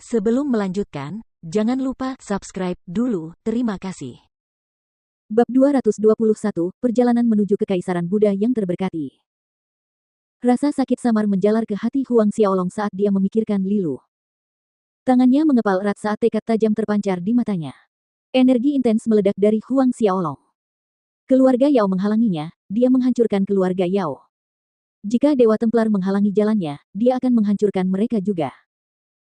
Sebelum melanjutkan, jangan lupa subscribe dulu. Terima kasih. Bab 221, Perjalanan menuju Kekaisaran Buddha yang terberkati. Rasa sakit samar menjalar ke hati Huang Xiaolong saat dia memikirkan Lilu. Tangannya mengepal erat saat tekad tajam terpancar di matanya. Energi intens meledak dari Huang Xiaolong. Keluarga Yao menghalanginya, dia menghancurkan keluarga Yao. Jika Dewa Templar menghalangi jalannya, dia akan menghancurkan mereka juga.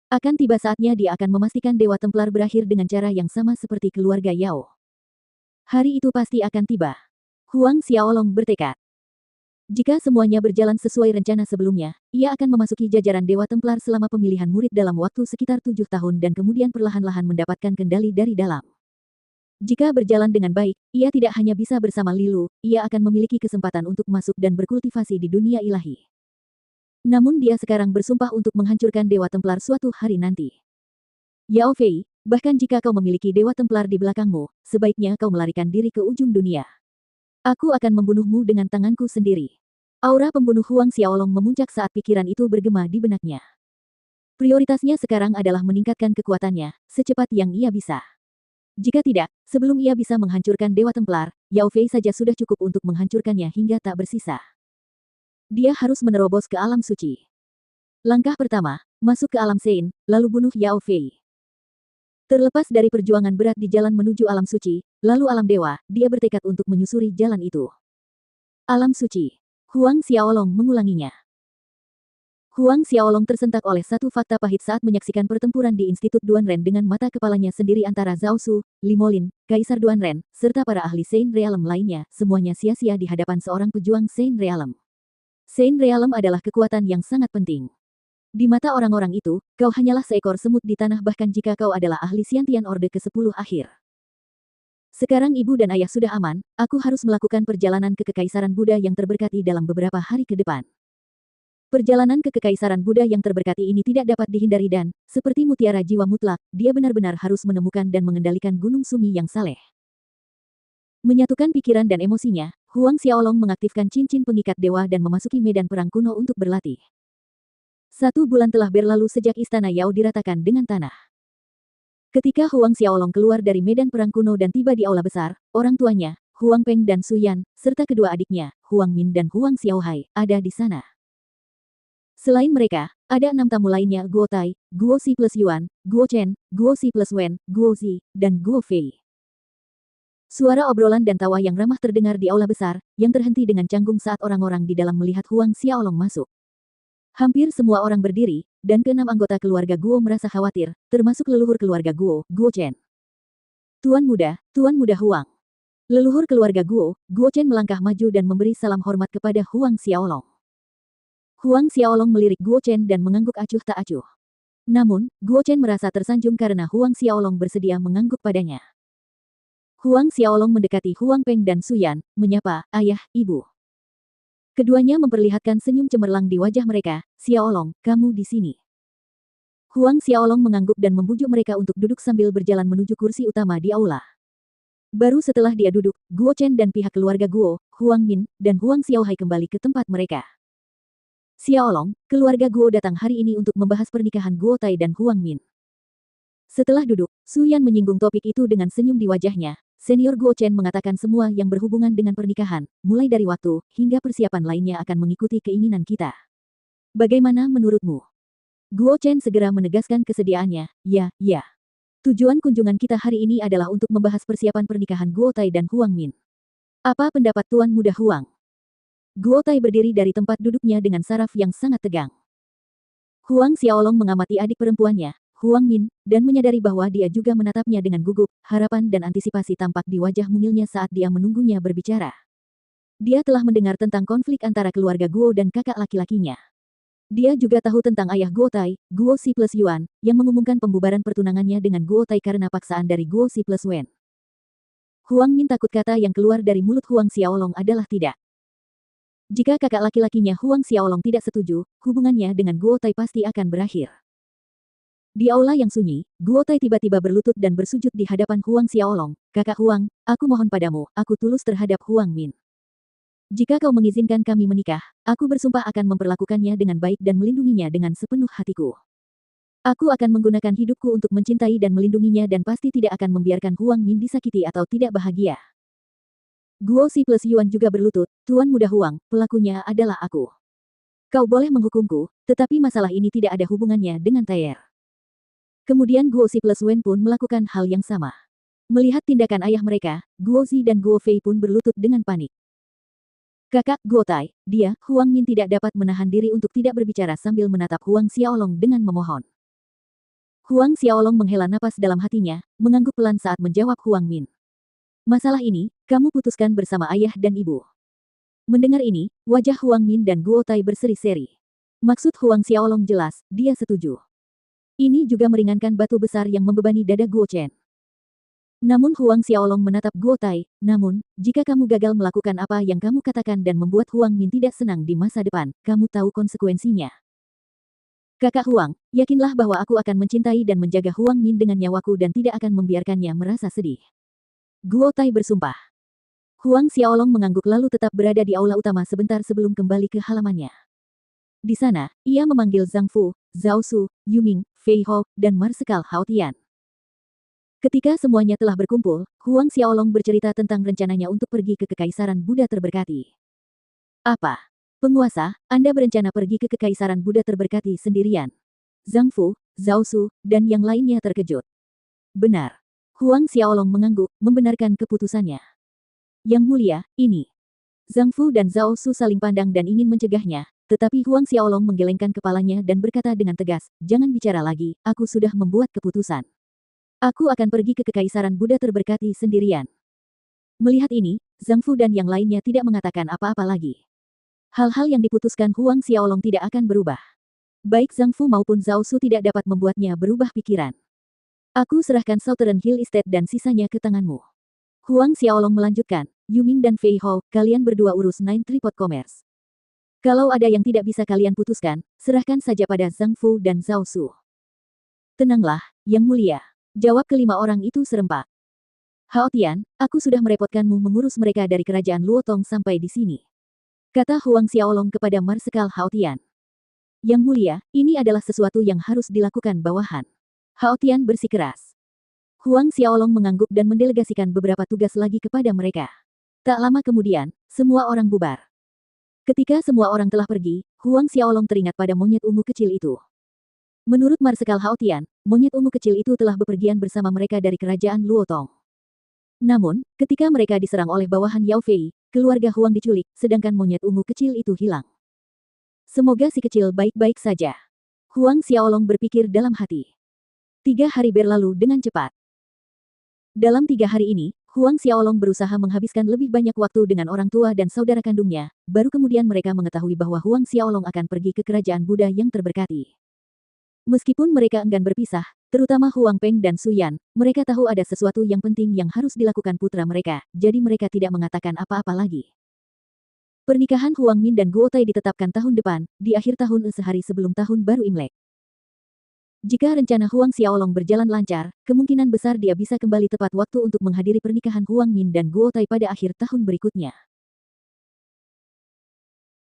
Akan tiba saatnya dia akan memastikan Dewa Templar berakhir dengan cara yang sama seperti keluarga Yao. Hari itu pasti akan tiba. Huang Xiaolong bertekad. Jika semuanya berjalan sesuai rencana sebelumnya, ia akan memasuki jajaran Dewa Templar selama pemilihan murid dalam waktu sekitar 7 tahun dan kemudian perlahan-lahan mendapatkan kendali dari dalam. Jika berjalan dengan baik, ia tidak hanya bisa bersama Lilu, ia akan memiliki kesempatan untuk masuk dan berkultivasi di dunia ilahi. Namun dia sekarang bersumpah untuk menghancurkan Dewa Templar suatu hari nanti. Yao Fei, bahkan jika kau memiliki Dewa Templar di belakangmu, sebaiknya kau melarikan diri ke ujung dunia. Aku akan membunuhmu dengan tanganku sendiri. Aura pembunuh Huang Xiaolong memuncak saat pikiran itu bergema di benaknya. Prioritasnya sekarang adalah meningkatkan kekuatannya, secepat yang ia bisa. Jika tidak, sebelum ia bisa menghancurkan Dewa Templar, Yao Fei saja sudah cukup untuk menghancurkannya hingga tak bersisa. Dia harus menerobos ke alam suci. Langkah pertama, masuk ke alam Sein, lalu bunuh Yao Fei. Terlepas dari perjuangan berat di jalan menuju alam suci, lalu alam dewa, dia bertekad untuk menyusuri jalan itu. Alam suci. Huang Xiaolong mengulanginya. Huang Xiaolong tersentak oleh satu fakta pahit saat menyaksikan pertempuran di Institut Duanren dengan mata kepalanya sendiri antara Zhao Su, Limolin, Kaisar Duanren, serta para ahli Sein Realm lainnya, semuanya sia-sia di hadapan seorang pejuang Sein Realm. Sein Realm adalah kekuatan yang sangat penting. Di mata orang-orang itu, kau hanyalah seekor semut di tanah bahkan jika kau adalah ahli Xiantian Orde ke-10 akhir. Sekarang ibu dan ayah sudah aman, aku harus melakukan perjalanan ke Kekaisaran Buddha yang terberkati dalam beberapa hari ke depan. Perjalanan ke Kekaisaran Buddha yang terberkati ini tidak dapat dihindari dan, seperti mutiara jiwa mutlak, dia benar-benar harus menemukan dan mengendalikan Gunung Sumi yang saleh. Menyatukan pikiran dan emosinya, Huang Xiaolong mengaktifkan cincin pengikat dewa dan memasuki medan perang kuno untuk berlatih. 1 bulan telah berlalu sejak istana Yao diratakan dengan tanah. Ketika Huang Xiaolong keluar dari medan perang kuno dan tiba di aula besar, orang tuanya, Huang Peng dan Su Yan, serta kedua adiknya, Huang Min dan Huang Xiaohai, ada di sana. Selain mereka, ada 6 tamu lainnya Guo Tai, Guo Si plus Yuan, Guo Chen, Guo Si plus Wen, Guo Zi, dan Guo Fei. Suara obrolan dan tawa yang ramah terdengar di aula besar, yang terhenti dengan canggung saat orang-orang di dalam melihat Huang Xiaolong masuk. Hampir semua orang berdiri, dan ke-6 anggota keluarga Guo merasa khawatir, termasuk leluhur keluarga Guo, Guo Chen. Tuan Muda Huang. Leluhur keluarga Guo, Guo Chen melangkah maju dan memberi salam hormat kepada Huang Xiaolong. Huang Xiaolong melirik Guo Chen dan mengangguk acuh tak acuh. Namun, Guo Chen merasa tersanjung karena Huang Xiaolong bersedia mengangguk padanya. Huang Xiaolong mendekati Huang Peng dan Su Yan, menyapa, ayah, ibu. Keduanya memperlihatkan senyum cemerlang di wajah mereka. Xiaolong, kamu di sini. Huang Xiaolong mengangguk dan membujuk mereka untuk duduk sambil berjalan menuju kursi utama di aula. Baru setelah dia duduk, Guo Chen dan pihak keluarga Guo, Huang Min, dan Huang Xiaohai kembali ke tempat mereka. Xiaolong, keluarga Guo datang hari ini untuk membahas pernikahan Guo Tai dan Huang Min. Setelah duduk, Su Yan menyinggung topik itu dengan senyum di wajahnya. Senior Guo Chen mengatakan semua yang berhubungan dengan pernikahan, mulai dari waktu, hingga persiapan lainnya akan mengikuti keinginan kita. Bagaimana menurutmu? Guo Chen segera menegaskan kesediaannya, ya. Tujuan kunjungan kita hari ini adalah untuk membahas persiapan pernikahan Guo Tai dan Huang Min. Apa pendapat Tuan Muda Huang? Guo Tai berdiri dari tempat duduknya dengan saraf yang sangat tegang. Huang Xiaolong mengamati adik perempuannya, Huang Min, dan menyadari bahwa dia juga menatapnya dengan gugup, harapan dan antisipasi tampak di wajah mungilnya saat dia menunggunya berbicara. Dia telah mendengar tentang konflik antara keluarga Guo dan kakak laki-lakinya. Dia juga tahu tentang ayah Guo Tai, Guo Si plus Yuan, yang mengumumkan pembubaran pertunangannya dengan Guo Tai karena paksaan dari Guo Si plus Wen. Huang Min takut kata yang keluar dari mulut Huang Xiaolong adalah tidak. Jika kakak laki-lakinya Huang Xiaolong tidak setuju, hubungannya dengan Guo Tai pasti akan berakhir. Di aula yang sunyi, Guo Tai tiba-tiba berlutut dan bersujud di hadapan Huang Xiaolong. Kakak Huang, aku mohon padamu, aku tulus terhadap Huang Min. Jika kau mengizinkan kami menikah, aku bersumpah akan memperlakukannya dengan baik dan melindunginya dengan sepenuh hatiku. Aku akan menggunakan hidupku untuk mencintai dan melindunginya dan pasti tidak akan membiarkan Huang Min disakiti atau tidak bahagia. Guo Si plus Yuan juga berlutut, Tuan Muda Huang, pelakunya adalah aku. Kau boleh menghukumku, tetapi masalah ini tidak ada hubungannya dengan Tayer. Kemudian Guo Si plus Wen pun melakukan hal yang sama. Melihat tindakan ayah mereka, Guo Zi dan Guo Fei pun berlutut dengan panik. Kakak Guo Tai, dia, Huang Min tidak dapat menahan diri untuk tidak berbicara sambil menatap Huang Xiaolong dengan memohon. Huang Xiaolong menghela napas dalam hatinya, mengangguk pelan saat menjawab Huang Min. Masalah ini, kamu putuskan bersama ayah dan ibu. Mendengar ini, wajah Huang Min dan Guo Tai berseri-seri. Maksud Huang Xiaolong jelas, dia setuju. Ini juga meringankan batu besar yang membebani dada Guo Chen. Namun Huang Xiaolong menatap Guo Tai, namun, jika kamu gagal melakukan apa yang kamu katakan dan membuat Huang Min tidak senang di masa depan, kamu tahu konsekuensinya. Kakak Huang, yakinlah bahwa aku akan mencintai dan menjaga Huang Min dengan nyawaku dan tidak akan membiarkannya merasa sedih. Guo Tai bersumpah. Huang Xiaolong mengangguk lalu tetap berada di aula utama sebentar sebelum kembali ke halamannya. Di sana, ia memanggil Zhang Fu, Zhao Su, Yu Ming, Fei Hou, dan Marsekal Hao Tian. Ketika semuanya telah berkumpul, Huang Xiaolong bercerita tentang rencananya untuk pergi ke Kekaisaran Buddha terberkati. Apa? Penguasa, Anda berencana pergi ke Kekaisaran Buddha terberkati sendirian. Zhang Fu, Zhao Su, dan yang lainnya terkejut. Benar. Huang Xiaolong mengangguk, membenarkan keputusannya. Yang mulia, ini. Zhang Fu dan Zhao Su saling pandang dan ingin mencegahnya, tetapi Huang Xiaolong menggelengkan kepalanya dan berkata dengan tegas, jangan bicara lagi, aku sudah membuat keputusan. Aku akan pergi ke Kekaisaran Buddha terberkati sendirian. Melihat ini, Zhang Fu dan yang lainnya tidak mengatakan apa-apa lagi. Hal-hal yang diputuskan Huang Xiaolong tidak akan berubah. Baik Zhang Fu maupun Zhao Su tidak dapat membuatnya berubah pikiran. Aku serahkan Southern Hill Estate dan sisanya ke tanganmu. Huang Xiaolong melanjutkan, Yu Ming dan Fei Hou, kalian berdua urus Nine Tripod Commerce. Kalau ada yang tidak bisa kalian putuskan, serahkan saja pada Zhang Fu dan Zhao Su. Tenanglah, Yang Mulia. Jawab kelima orang itu serempak. Hao Tian, aku sudah merepotkanmu mengurus mereka dari kerajaan Luotong sampai di sini. Kata Huang Xiaolong kepada Marsekal Hao Tian. Yang Mulia, ini adalah sesuatu yang harus dilakukan bawahan. Hao Tian bersikeras. Huang Xiaolong mengangguk dan mendelegasikan beberapa tugas lagi kepada mereka. Tak lama kemudian, semua orang bubar. Ketika semua orang telah pergi, Huang Xiaolong teringat pada monyet ungu kecil itu. Menurut Marsekal Hao Tian, monyet ungu kecil itu telah bepergian bersama mereka dari kerajaan Luotong. Namun, ketika mereka diserang oleh bawahan Yao Fei, keluarga Huang diculik, sedangkan monyet ungu kecil itu hilang. Semoga si kecil baik-baik saja. Huang Xiaolong berpikir dalam hati. 3 hari berlalu dengan cepat. Dalam 3 hari ini, Huang Xiaolong berusaha menghabiskan lebih banyak waktu dengan orang tua dan saudara kandungnya, baru kemudian mereka mengetahui bahwa Huang Xiaolong akan pergi ke kerajaan Buddha yang terberkati. Meskipun mereka enggan berpisah, terutama Huang Peng dan Su Yan, mereka tahu ada sesuatu yang penting yang harus dilakukan putra mereka, jadi mereka tidak mengatakan apa-apa lagi. Pernikahan Huang Min dan Guo Tai ditetapkan tahun depan, di akhir tahun sehari sebelum tahun baru Imlek. Jika rencana Huang Xiaolong berjalan lancar, kemungkinan besar dia bisa kembali tepat waktu untuk menghadiri pernikahan Huang Min dan Guo Tai pada akhir tahun berikutnya.